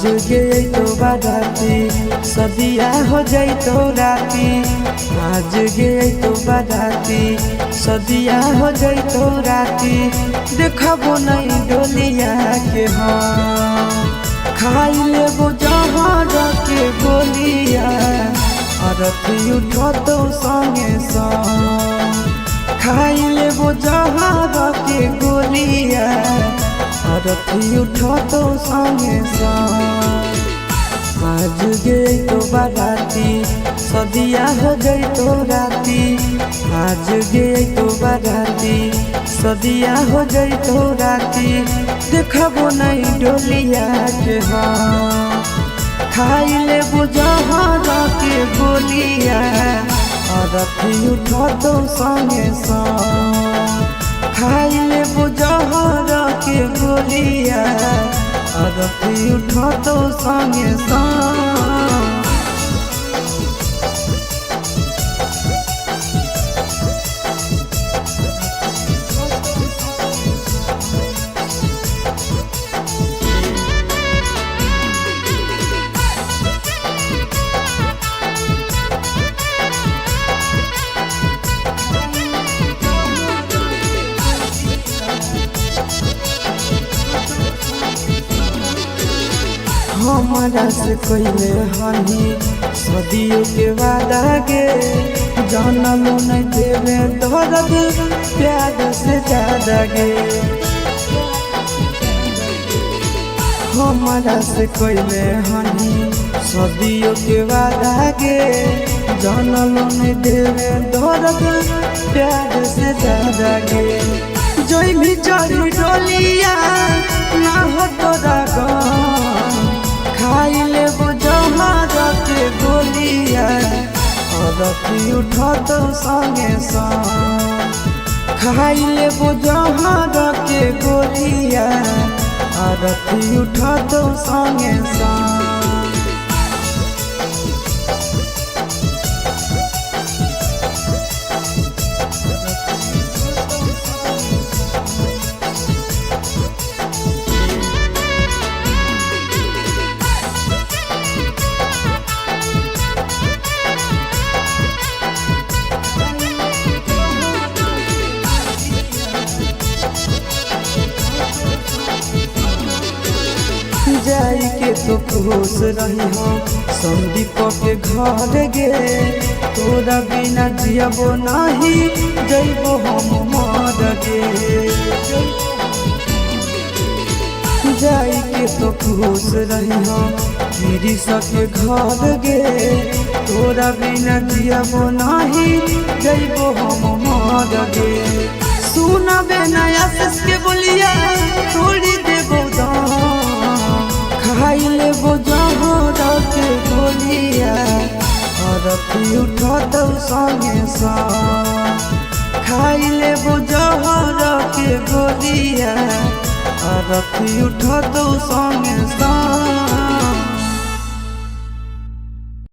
गए तो बाराती सदिया हो जाई तो राती। आज गए तो बाराती सदिया हो जाई तो राती। देखबो नहीं डोलिया के हम खाई लेबो जहर के गोलिया। अरथी उठो तो संगे संग खाई लेबो जहर के गोलिया। अरथी उठो तो संगे संग आज गए तो बाराती सदिया हो गई तो राती। आज गए तो बाराती सदिया हो गई तो राती। देखबो नहीं डोलिया के हम खाई लेबो जहर के गोलिया। अरथी उठो तो संगे संग खाई लेबो जहर के गोलिया। अरथी उठो तो संगे संग हमारा से कोइले हनी सदियों के वादा गे। जानलो नहीं देवे दर्द प्यार से ज्यादा गे। हमारा से कोइले हनी सदियों के वादा गे। जानलो नहीं देवे दर्द प्यार से ज्यादा गे। जोई भी चढ़ी डोलिया ना हो तोरा गम खाई लेबो जहर के गोलिया। अरथी उठो तो संगे संग खाई लेबो जहर के गोलिया। अरथी उठो तो संगे संग जाई के तो खुश रही हो संदीप के घर गे। तोरा बिना जियबो नहीं जइबो हम मर गे। जाई के तो खुश रही हो गिरी सके घर गे। तोरा बिना जियबो नहीं जइबो हम मर गे। सुनबे नया सस के बोलिया तोड़ी देबो दाम खाई लेबो जहर के गोलिया। अरथी उठो तो संगे संग खाई लेबो जहर के गोलिया। अरथी उठो तो संगे संग